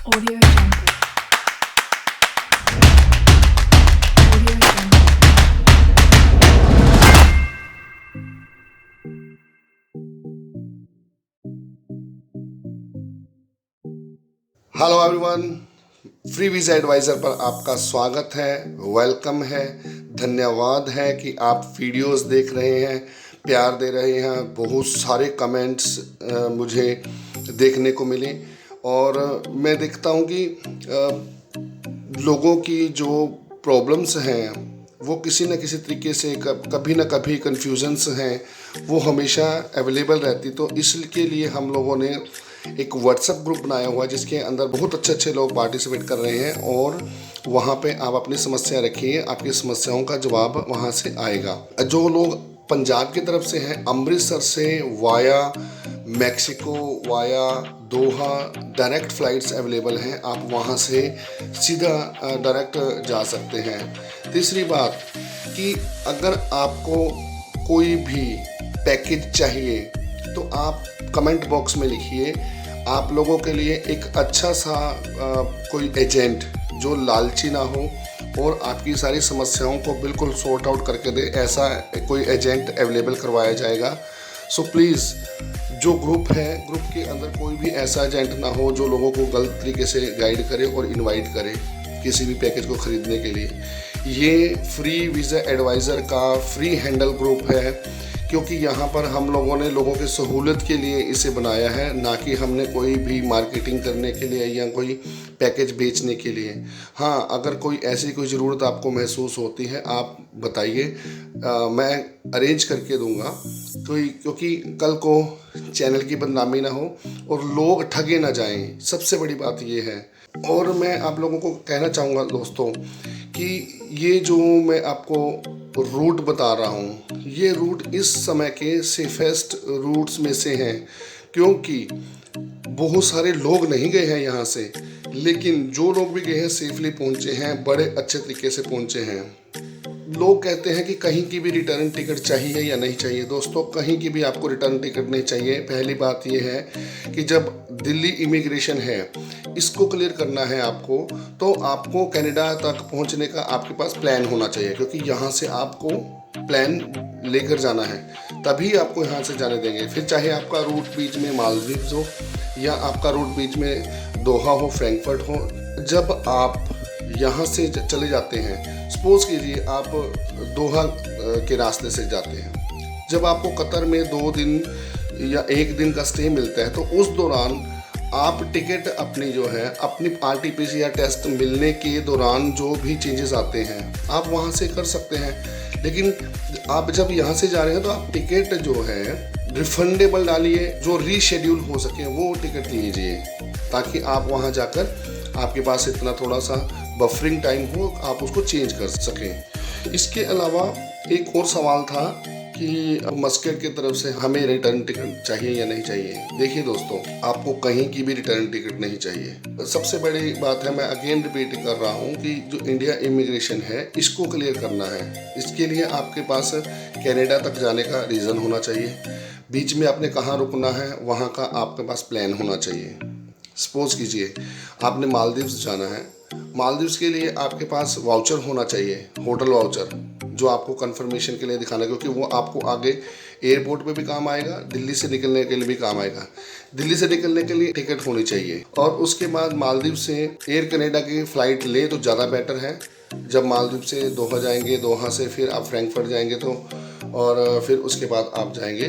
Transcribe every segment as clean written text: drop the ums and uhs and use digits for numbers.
Audio Jungle. Audio Jungle. Hello everyone, free visa adviser पर आपका स्वागत है, वेलकम है। धन्यवाद है कि आप वीडियोस देख रहे हैं, प्यार दे रहे हैं। बहुत सारे कमेंट्स मुझे देखने को मिले और मैं देखता हूँ कि लोगों की जो प्रॉब्लम्स हैं वो किसी न किसी तरीके से कभी ना कभी कन्फ्यूजन्स हैं, वो हमेशा अवेलेबल रहती। तो इसके लिए हम लोगों ने एक व्हाट्सएप ग्रुप बनाया हुआ है जिसके अंदर बहुत अच्छे अच्छे लोग पार्टिसिपेट कर रहे हैं और वहाँ पे आप अपनी समस्या रखिए, आपकी समस्याओं का जवाब वहाँ से आएगा। जो लोग पंजाब की तरफ से हैं, अमृतसर से वाया मैक्सिको वाया दोहा डायरेक्ट फ़्लाइट्स अवेलेबल हैं, आप वहाँ से सीधा डायरेक्ट जा सकते हैं। तीसरी बात कि अगर आपको कोई भी पैकेज चाहिए तो आप कमेंट बॉक्स में लिखिए। आप लोगों के लिए एक अच्छा सा कोई एजेंट जो लालची ना हो और आपकी सारी समस्याओं को बिल्कुल सॉर्ट आउट करके दे, ऐसा कोई एजेंट अवेलेबल करवाया जाएगा। सो प्लीज़ जो ग्रुप है, ग्रुप के अंदर कोई भी ऐसा एजेंट ना हो जो लोगों को गलत तरीके से गाइड करे और इनवाइट करे किसी भी पैकेज को ख़रीदने के लिए। ये फ्री वीज़ा एडवाइज़र का फ्री हैंडल ग्रुप है, क्योंकि यहाँ पर हम लोगों ने लोगों की सहूलत के लिए इसे बनाया है, ना कि हमने कोई भी मार्केटिंग करने के लिए या कोई पैकेज बेचने के लिए। हाँ, अगर कोई ऐसी कोई ज़रूरत आपको महसूस होती है आप बताइए, मैं अरेंज करके दूंगा। क्योंकि कल को चैनल की बदनामी ना हो और लोग ठगे ना जाएं, सबसे बड़ी बात ये है। और मैं आप लोगों को कहना चाहूँगा दोस्तों कि ये जो मैं आपको रूट बता रहा हूँ, ये रूट इस समय के सेफेस्ट रूट्स में से हैं, क्योंकि बहुत सारे लोग नहीं गए हैं यहाँ से, लेकिन जो लोग भी गए हैं सेफली पहुँचे हैं, बड़े अच्छे तरीके से पहुँचे हैं। लोग कहते हैं कि कहीं की भी रिटर्न टिकट चाहिए या नहीं चाहिए। दोस्तों, कहीं की भी आपको रिटर्न टिकट नहीं चाहिए। पहली बात यह है कि जब दिल्ली इमिग्रेशन है, इसको क्लियर करना है आपको, तो आपको कनाडा तक पहुंचने का आपके पास प्लान होना चाहिए, क्योंकि यहाँ से आपको प्लान लेकर जाना है, तभी आपको यहाँ से जाने देंगे। फिर चाहे आपका रूट बीच में मालदीव्स हो या आपका रूट बीच में दोहा हो, फ्रैंकफर्ट हो, जब आप यहाँ से चले जाते हैं, सपोज कीजिए आप दोहा के रास्ते से जाते हैं, जब आपको कतर में 2 दिन या 1 दिन का स्टे मिलता है, तो उस दौरान आप टिकट अपनी जो है, अपनी RT-PCR टेस्ट मिलने के दौरान जो भी चेंजेस आते हैं आप वहाँ से कर सकते हैं। लेकिन आप जब यहाँ से जा रहे हैं तो आप टिकट जो है रिफंडेबल डालिए, जो रीशेड्यूल हो सके वो टिकट लीजिए, ताकि आप वहाँ जाकर आपके पास इतना थोड़ा सा बफरिंग टाइम हो, आप उसको चेंज कर सकें। इसके अलावा एक और सवाल था कि मस्कट की तरफ से हमें रिटर्न टिकट चाहिए या नहीं चाहिए। देखिए दोस्तों, आपको कहीं की भी रिटर्न टिकट नहीं चाहिए। सबसे बड़ी बात है, मैं अगेन रिपीट कर रहा हूँ कि जो इंडिया इमिग्रेशन है, इसको क्लियर करना है। इसके लिए आपके पास कनाडा तक जाने का रीज़न होना चाहिए, बीच में आपने कहाँ रुकना है वहाँ का आपके पास प्लान होना चाहिए। सपोज कीजिए आपने मालदीव्स जाना है, मालदीव्स के लिए आपके पास वाउचर होना चाहिए, होटल वाउचर, जो आपको कंफर्मेशन के लिए दिखाना है, क्योंकि वो आपको आगे एयरपोर्ट पे भी काम आएगा, दिल्ली से निकलने के लिए भी काम आएगा। दिल्ली से निकलने के लिए टिकट होनी चाहिए, और उसके बाद मालदीव से एयर कनाडा की फ़्लाइट ले तो ज़्यादा बेटर है। जब मालदीव से दोहा जाएंगे, दोहा से फिर आप फ्रैंकफर्ट जाएंगे, तो और फिर उसके बाद आप जाएंगे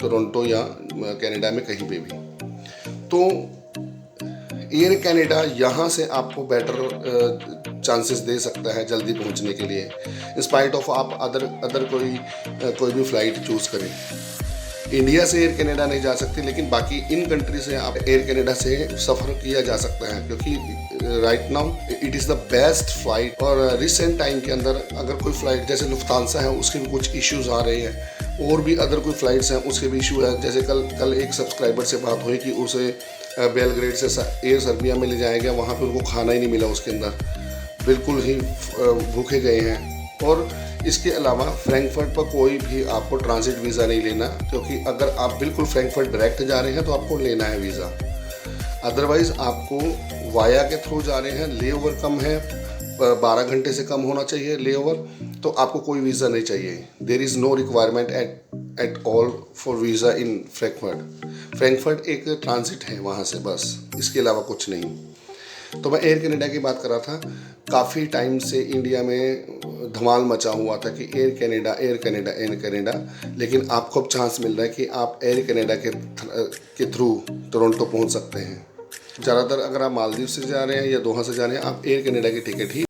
टोरंटो या कनाडा में कहीं पे भी। तो एयर कनाडा यहाँ से आपको बेटर चांसेस दे सकता है जल्दी पहुँचने के लिए, इंस्पाइट ऑफ आप अदर कोई भी फ़्लाइट चूज़ करें। इंडिया से एयर कनाडा नहीं जा सकती, लेकिन बाकी इन कंट्री से आप एयर कनाडा से सफ़र किया जा सकता है, क्योंकि right now it is the best flight. और रिसेंट टाइम के अंदर अगर कोई फ़्लाइट जैसे लुफ्तांसा है, उसके भी कुछ इश्यूज़ आ रहे हैं, और भी अदर कोई फ़्लाइट्स हैं उसके भी इशू है। जैसे कल एक सब्सक्राइबर से बात हुई कि उसे बेलग्रेड से एयर सर्बिया में ले जाया गया, वहाँ पे उनको खाना ही नहीं मिला, उसके अंदर बिल्कुल ही भूखे गए हैं। और इसके अलावा फ्रैंकफर्ट पर कोई भी आपको ट्रांजिट वीज़ा नहीं लेना, क्योंकि अगर आप बिल्कुल फ्रैंकफर्ट डायरेक्ट जा रहे हैं तो आपको लेना है वीज़ा। अदरवाइज़ आपको वाया के थ्रू जा रहे हैं, ले ओवर कम है, 12 घंटे से कम होना चाहिए ले ओवर, तो आपको कोई वीज़ा नहीं चाहिए। There is no requirement at all for visa in Frankfurt एक ट्रांजिट है वहाँ से, बस इसके अलावा कुछ नहीं। तो मैं एयर कनाडा की बात कर रहा था। काफ़ी टाइम से इंडिया में धमाल मचा हुआ था कि एयर कनाडा, लेकिन आपको अब चांस मिल रहा है कि आप एयर कनाडा के थ्रू टोरंटो पहुंच सकते हैं। ज़्यादातर अगर आप मालदीव से जा रहे हैं या दोहा से जा रहे हैं, आप एयर कनाडा की टिकट ही